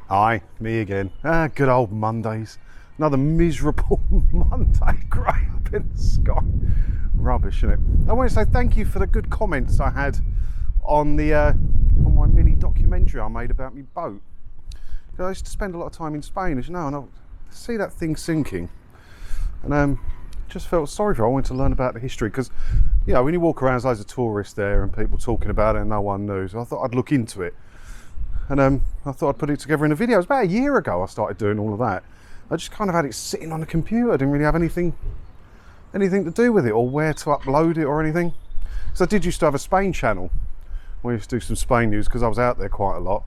Aye, me again. Good old Mondays. Another miserable Monday, grey up in the sky. Rubbish, isn't it? I want to say thank you for the good comments I had on the on my mini documentary I made about my boat. I used to spend a lot of time in Spain, as you know, and I see that thing sinking, and just felt sorry for it. I wanted to learn about the history because, you know, when you walk around, there's loads of tourists there and people talking about it, and no one knew. So I thought I'd look into it. And I thought I'd put it together in a video. It was about a year ago I started doing all of that. I just kind of had it sitting on the computer. I didn't really have anything to do with it or where to upload it or anything. So I did used to have a Spain channel. We used to do some Spain news because I was out there quite a lot.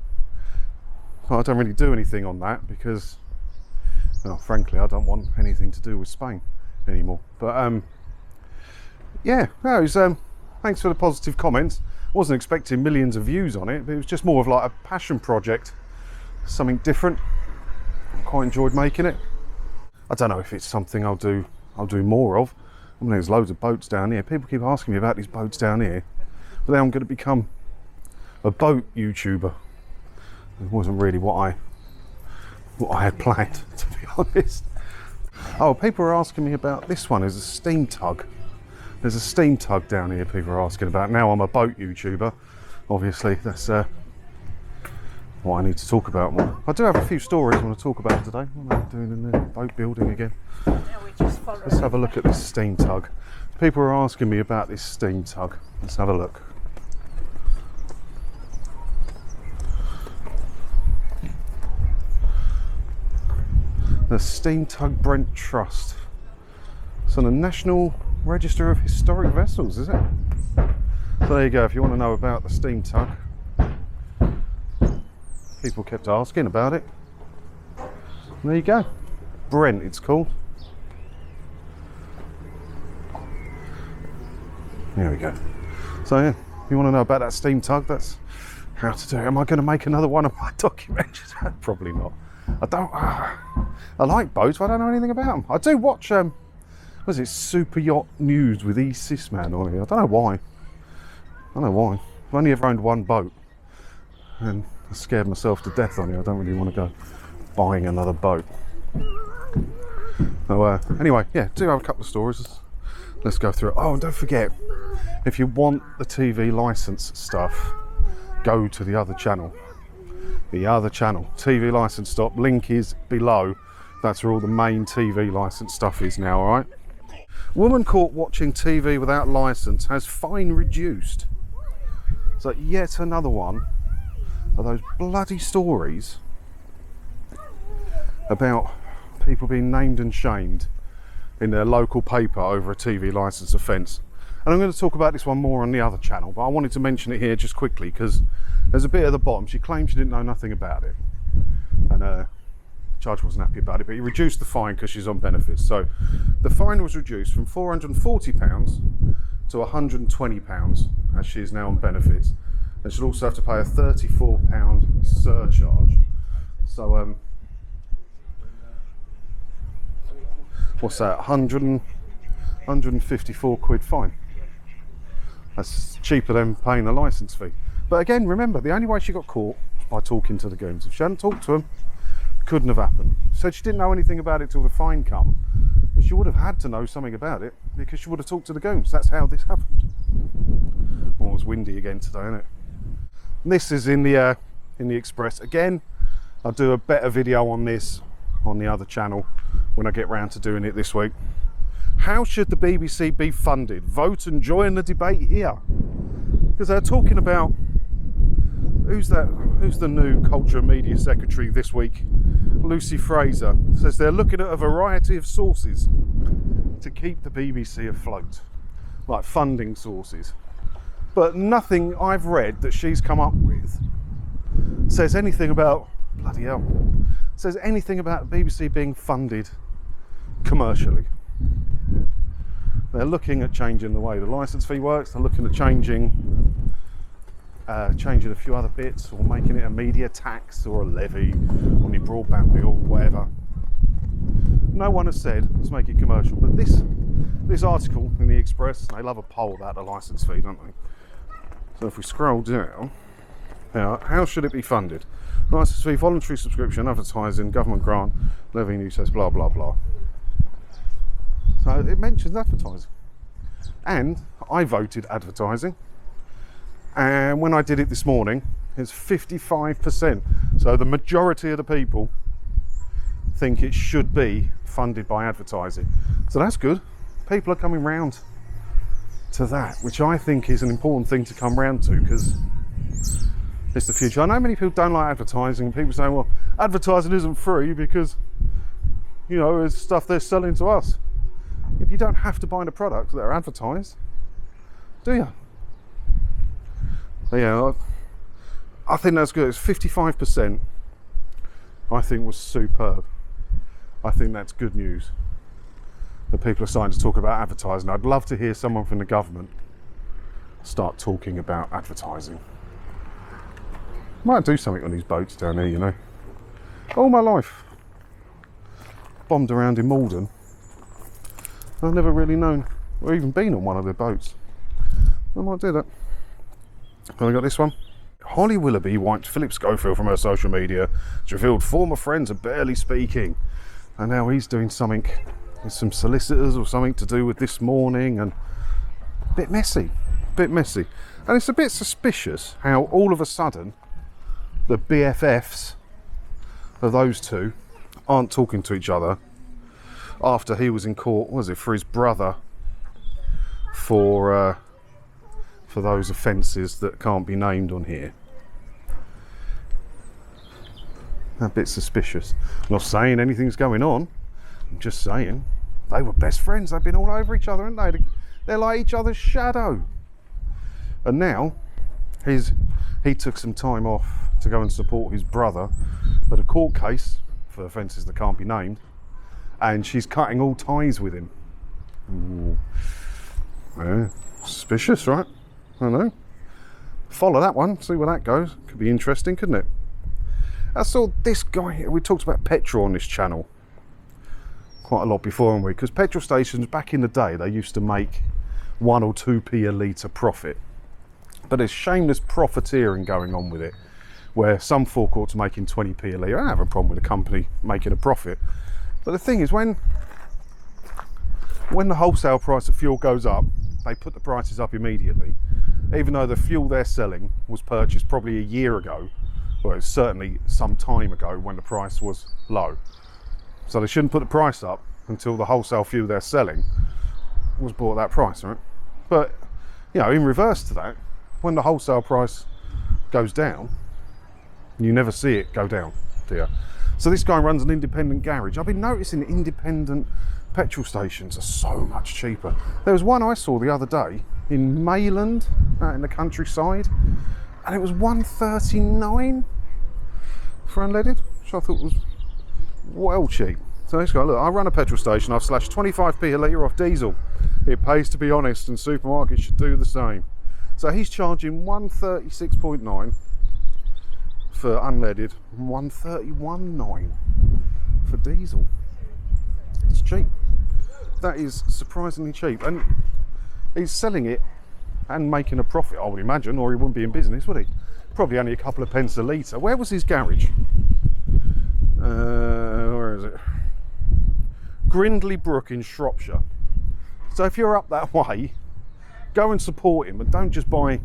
But I don't really do anything on that because, well, frankly, I don't want anything to do with Spain anymore. But yeah, no, it was, thanks for the positive comments. Wasn't expecting millions of views on it, but it was just more of like a passion project, something different. I quite enjoyed making it. I don't know if it's something I'll do more of. I mean, there's loads of boats down here. People keep asking me about these boats down here, but then I'm going to become a boat YouTuber. It wasn't really what I had planned, to be honest. Oh, people are asking me about this one. Is a steam tug. There's a steam tug down here people are asking about. Now I'm a boat YouTuber. Obviously, that's what I need to talk about more. I do have a few stories I want to talk about today. What am I doing in there? Boat building again. Let's have a look at this steam tug. People are asking me about this steam tug. Let's have a look. The Steam Tug Brent Trust. It's on the National Register of Historic Vessels, is it? So there you go, if you want to know about the steam tug. People kept asking about it. There you go. Brent, it's called. There we go. So yeah, if you want to know about that steam tug, that's how to do it. Am I going to make another one of my documentaries? Probably not. I like boats, but I don't know anything about them. I do watch what is it, Super Yacht News with E. Sisman on here. I don't know why. I've only ever owned one boat and I scared myself to death on it. I don't really want to go buying another boat. So anyway, yeah, do have a couple of stories. Let's go through it. Oh, and don't forget, if you want the TV license stuff, go to the other channel. The other channel, TV license stop, link is below. That's where all the main TV license stuff is now, alright? Woman caught watching TV without license has fine reduced. So yet another one of those bloody stories about people being named and shamed in their local paper over a TV licence offence. And I'm going to talk about this one more on the other channel, but I wanted to mention it here just quickly because there's a bit at the bottom. She claimed she didn't know nothing about it, and the judge wasn't happy about it, but he reduced the fine because she's on benefits. So the fine was reduced from £440 to £120 as she is now on benefits, and she'll also have to pay a £34 surcharge. So what's that, 154 quid fine. That's cheaper than paying the licence fee. But again, remember, the only way she got caught was by talking to the goons. If she hadn't talked to them, it couldn't have happened. Said she didn't know anything about it till the fine come, but she would have had to know something about it because she would have talked to the goons. That's how this happened. Oh, it's windy again today, isn't it? And this is in the Express. Again, I'll do a better video on this on the other channel when I get round to doing it this week. How should the BBC be funded? Vote and join the debate here. Because they're talking about who's the new Culture and Media Secretary this week? Lucy Fraser says they're looking at a variety of sources to keep the BBC afloat, like funding sources. But nothing I've read that she's come up with says anything about, bloody hell, says anything about the BBC being funded commercially. They're looking at changing the way the licence fee works. They're looking at changing a few other bits, or making it a media tax or a levy on your broadband bill, whatever. No one has said let's make it commercial, but this article in the Express, they love a poll about the licence fee, don't they? So if we scroll down, Now, how should it be funded? License fee, voluntary subscription, advertising, government grant, levy new test, blah blah blah. So it mentions advertising, and I voted advertising, and when I did it this morning, it's 55%. So the majority of the people think it should be funded by advertising. So that's good. People are coming round to that, which I think is an important thing to come round to, because it's the future. I know many people don't like advertising. People say, well, advertising isn't free because, you know, it's stuff they're selling to us. You don't have to buy the products that are advertised, do you? So, yeah, I think that's good. It's 55%. I think was superb. I think that's good news that people are starting to talk about advertising. I'd love to hear someone from the government start talking about advertising. Might do something on these boats down here, you know. All my life, bombed around in Malden. I've never really known or even been on one of their boats. I might do that. I got this one. Holly Willoughby wiped Philip Schofield from her social media. She revealed former friends are barely speaking. And now he's doing something with some solicitors or something to do with This Morning, and a bit messy. And it's a bit suspicious how all of a sudden the BFFs of those two aren't talking to each other after he was in court, what was it, for his brother, for those offences that can't be named on here. A bit suspicious. I'm not saying anything's going on, I'm just saying they were best friends. They've been all over each other, haven't they? They're like each other's shadow. And now he took some time off to go and support his brother at a court case for offences that can't be named, and she's cutting all ties with him. Ooh. Yeah, suspicious, right? I don't know. Follow that one, see where that goes. Could be interesting, couldn't it? I saw this guy, we talked about petrol on this channel quite a lot before, haven't we? Because petrol stations back in the day, they used to make 1 or 2p a litre profit. But there's shameless profiteering going on with it, where some forecourts are making 20p a litre. I don't have a problem with a company making a profit. But the thing is, when the wholesale price of fuel goes up, they put the prices up immediately, even though the fuel they're selling was purchased probably a year ago, well, it's certainly some time ago when the price was low. So they shouldn't put the price up until the wholesale fuel they're selling was bought at that price, right? But, you know, in reverse to that, when the wholesale price goes down, you never see it go down, do you? So this guy runs an independent garage. I've been noticing independent petrol stations are so much cheaper. There was one I saw the other day in Mayland, out in the countryside, and it was $1.39 for unleaded, which I thought was well cheap. So this guy, look, I run a petrol station, I've slashed 25p a litre off diesel. It pays to be honest, and supermarkets should do the same. So he's charging $1.36.9 for unleaded, $1.31.9 for diesel. It's cheap. That is surprisingly cheap, and he's selling it and making a profit, I would imagine, or he wouldn't be in business, would he? Probably only a couple of pence a litre. Where was his garage? Where is it? Grindley Brook in Shropshire. So if you're up that way, go and support him, and don't just buy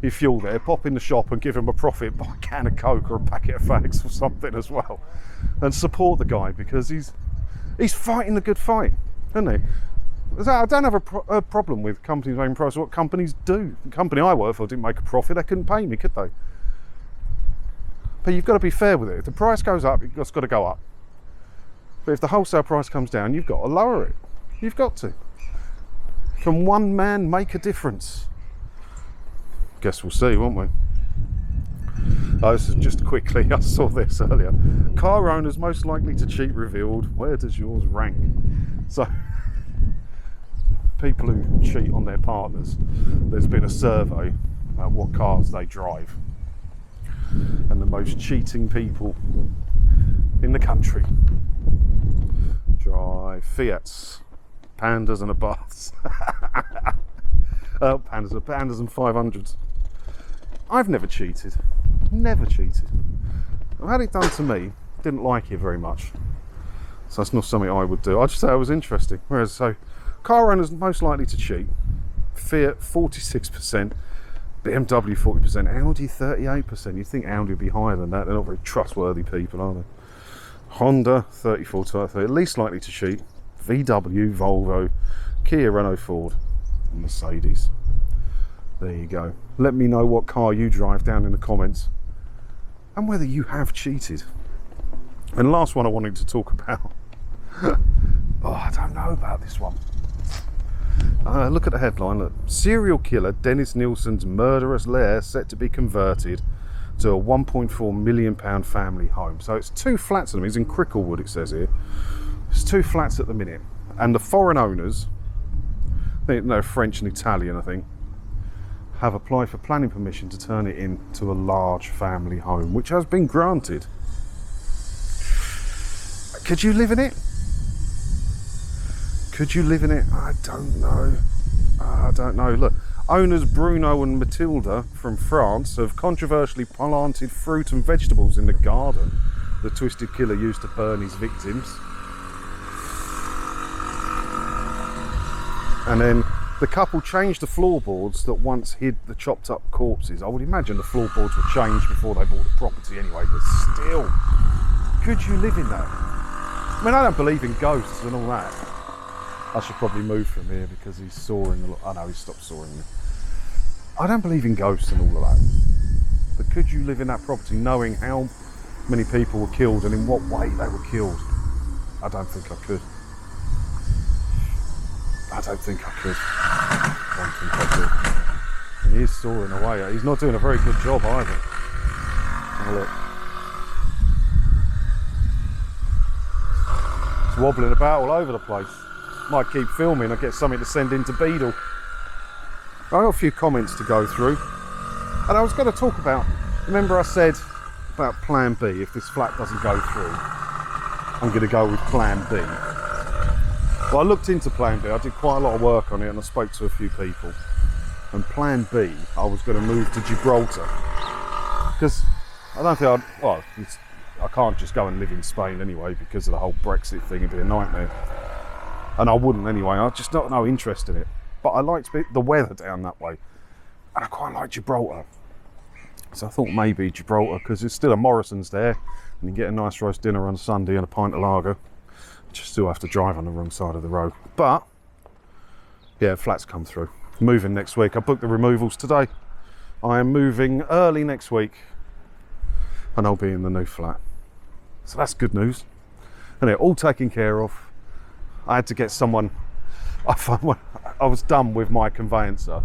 your fuel there. Pop in the shop and give him a profit, buy a can of Coke or a packet of fags or something as well, and support the guy, because he's fighting the good fight, isn't he? I don't have a problem with companies making profits. What companies do. The company I work for didn't make a profit, they couldn't pay me, could they? But you've got to be fair with it. If the price goes up, it's got to go up. But if the wholesale price comes down, you've got to lower it. You've got to. Can one man make a difference? Guess we'll see, won't we? Oh, this is just quickly, I saw this earlier. Car owners most likely to cheat revealed. Where does yours rank? So, people who cheat on their partners, there's been a survey about what cars they drive. And the most cheating people in the country drive Fiats, Pandas and Abarths. Pandas and 500s. I've never cheated. Never cheated. I've had it done to me, didn't like it very much. So that's not something I would do. I just thought it was interesting. Whereas, so, car owners most likely to cheat. Fiat 46%, BMW 40%, Audi 38%. You'd think Audi would be higher than that. They're not very trustworthy people, are they? Honda 34 to 30, least likely to cheat. VW, Volvo, Kia, Renault, Ford, and Mercedes. There you go. Let me know what car you drive down in the comments and whether you have cheated. And last one I wanted to talk about. Oh, I don't know about this one. Look at the headline. Look. Serial killer Dennis Nilsen's murderous lair set to be converted to a £1.4 million family home. So it's 2 flats at them. It's in Cricklewood, it says here. It's 2 flats at the minute. And the foreign owners, they're French and Italian, I think, have applied for planning permission to turn it into a large family home, which has been granted. Could you live in it? Could you live in it? I don't know. I don't know. Look, owners Bruno and Matilda from France have controversially planted fruit and vegetables in the garden the twisted killer used to burn his victims. And then the couple changed the floorboards that once hid the chopped up corpses. I would imagine the floorboards were changed before they bought the property anyway, but still, could you live in that? I mean, I don't believe in ghosts and all that. I should probably move from here because he's soaring a lot. I know, he stopped soaring. I don't believe in ghosts and all of that. But could you live in that property knowing how many people were killed and in what way they were killed? I don't think I could. I don't think I could. I don't think I could. And he is soaring away. He's not doing a very good job either. Have a look. It's wobbling about all over the place. Might keep filming, I'll get something to send into Beadle. I've got a few comments to go through. And I was going to talk about, remember I said about plan B, if this flat doesn't go through, I'm going to go with plan B. Well, I looked into plan B, I did quite a lot of work on it and I spoke to a few people. And plan B, I was going to move to Gibraltar. Because I don't think I can't just go and live in Spain anyway because of the whole Brexit thing, it'd be a nightmare. And I wouldn't anyway, I've just not no interest in it. But I liked the weather down that way. And I quite like Gibraltar. So I thought maybe Gibraltar, because there's still a Morrison's there, and you get a nice roast dinner on Sunday and a pint of lager. Just still have to drive on the wrong side of the road. But, yeah, flats come through. Moving next week. I booked the removals today. I am moving early next week, and I'll be in the new flat. So that's good news. And they're all taken care of. I had to get someone, I was done with my conveyancer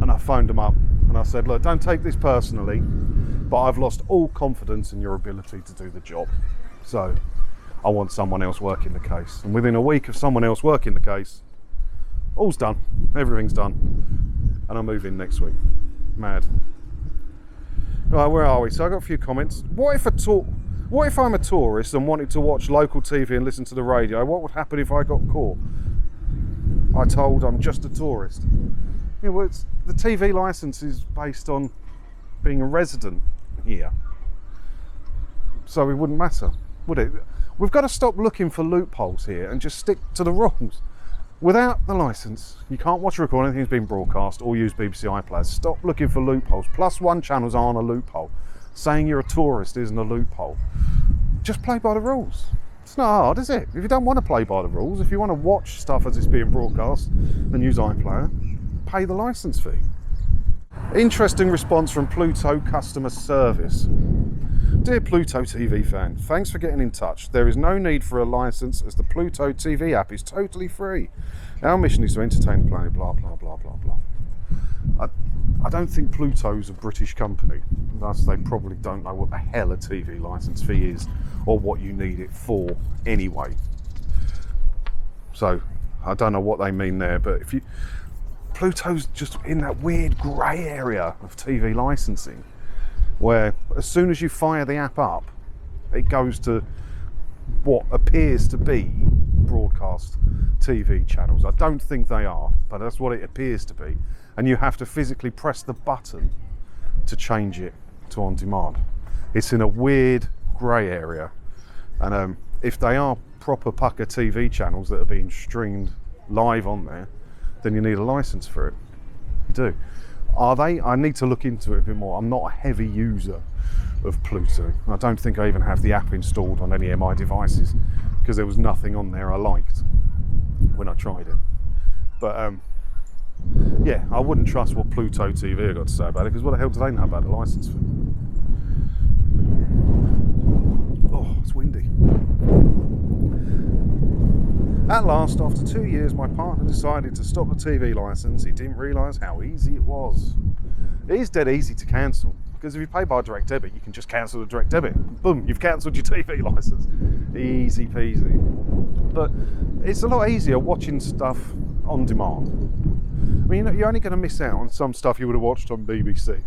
and I phoned them up and I said, look, don't take this personally, but I've lost all confidence in your ability to do the job. So I want someone else working the case. And within a week of someone else working the case, all's done, everything's done. And I move in next week. Mad. Right, where are we? So I got a few comments. What if I'm a tourist and wanted to watch local TV and listen to the radio? What would happen if I got caught? I told I'm just a tourist. Yeah, well, the TV licence is based on being a resident here. So it wouldn't matter, would it? We've got to stop looking for loopholes here and just stick to the rules. Without the licence, you can't watch or record anything that's been broadcast or use BBC iPlads. Stop looking for loopholes. +1 channels aren't a loophole. Saying you're a tourist isn't a loophole. Just play by the rules. It's not hard, is it? If you don't want to play by the rules, if you want to watch stuff as it's being broadcast and use iPlayer, pay the licence fee. Interesting response from Pluto customer service. Dear Pluto TV fan, thanks for getting in touch. There is no need for a licence as the Pluto TV app is totally free. Our mission is to entertain the planet, blah, blah, blah, blah, blah. I don't think Pluto's a British company, thus they probably don't know what the hell a TV licence fee is or what you need it for anyway. So I don't know what they mean there, but Pluto's just in that weird grey area of TV licensing where as soon as you fire the app up, it goes to what appears to be broadcast TV channels. I don't think they are, but that's what it appears to be. And you have to physically press the button to change it to on demand. It's in a weird grey area, and if they are proper pucker TV channels that are being streamed live on there, then you need a license for it. You do. Are they? I need to look into it a bit more. I'm not a heavy user of Pluto. I don't think I even have the app installed on any of my devices, because there was nothing on there I liked when I tried it. But yeah, I wouldn't trust what Pluto TV have got to say about it, because what the hell do they know about the license for? Oh, it's windy. At last, after 2 years, my partner decided to stop the TV license. He didn't realise how easy it was. It is dead easy to cancel, because if you pay by direct debit, you can just cancel the direct debit. Boom, you've cancelled your TV license. Easy peasy. But it's a lot easier watching stuff on demand. I mean, you're only going to miss out on some stuff you would have watched on BBC.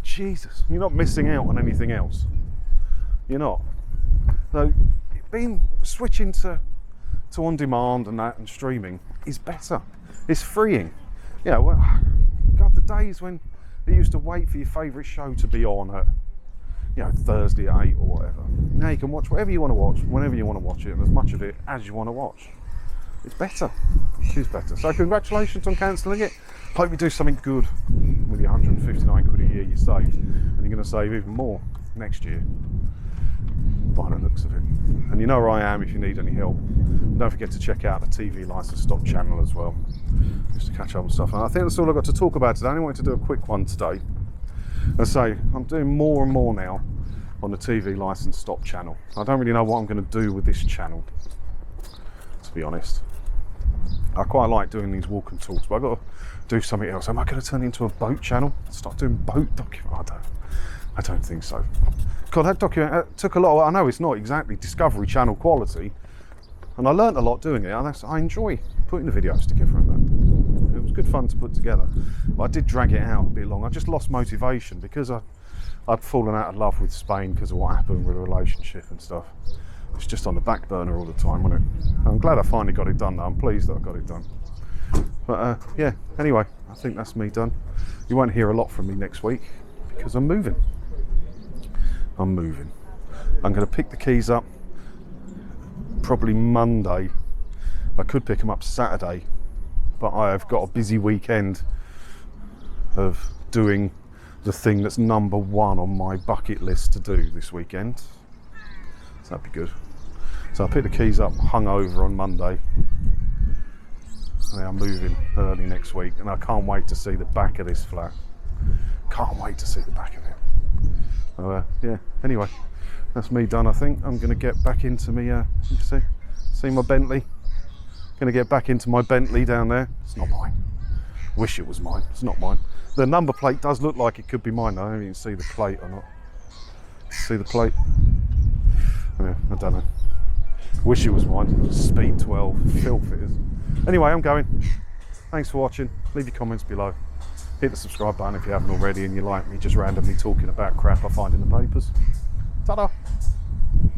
Jesus, you're not missing out on anything else. You're not. So, switching to on demand and that and streaming is better. It's freeing. You know, God, the days when you used to wait for your favourite show to be on at, you know, Thursday at 8 or whatever. Now you can watch whatever you want to watch, whenever you want to watch it, and as much of it as you want to watch. It's better. It is better. So congratulations on cancelling it. Hope you do something good with your 159 quid a year you saved, and you're going to save even more next year, by the looks of it. And you know where I am if you need any help. Don't forget to check out the TV License Stop channel as well, just to catch up on stuff. And I think that's all I've got to talk about today. I only wanted to do a quick one today. As I say, I'm doing more and more now on the TV License Stop channel. I don't really know what I'm going to do with this channel, to be honest. I quite like doing these walk and talks, but I've got to do something else. Am I going to turn it into a boat channel? Start doing boat documents? I don't think so. God, that document took a lot. I know it's not exactly Discovery Channel quality, and I learnt a lot doing it. I enjoy putting the videos together and that. It was good fun to put together, but I did drag it out a bit long. I just lost motivation because I'd fallen out of love with Spain because of what happened with the relationship and stuff. It's just on the back burner all the time, wasn't it? I'm glad I finally got it done though. I'm pleased that I got it done. But yeah, anyway, I think that's me done. You won't hear a lot from me next week because I'm moving. I'm going to pick the keys up probably Monday. I could pick them up Saturday, but I have got a busy weekend of doing the thing that's number one on my bucket list to do this weekend. So that'd be good. So I'll pick the keys up hungover on Monday, and I'm moving early next week, and I can't wait to see the back of this flat. Can't wait to see the back of it. So yeah, anyway, that's me done. I think I'm going to get back into me, you see my Bentley? Going to get back into my Bentley down there. It's not mine. Wish it was mine. It's not mine. The number plate does look like it could be mine though. I don't even see the plate or not. See the plate? Yeah, I don't know. Wish it was mine. Speed 12, filth it is. Anyway, I'm going. Thanks for watching. Leave your comments below. Hit the subscribe button if you haven't already and you like me just randomly talking about crap I find in the papers. Ta-da!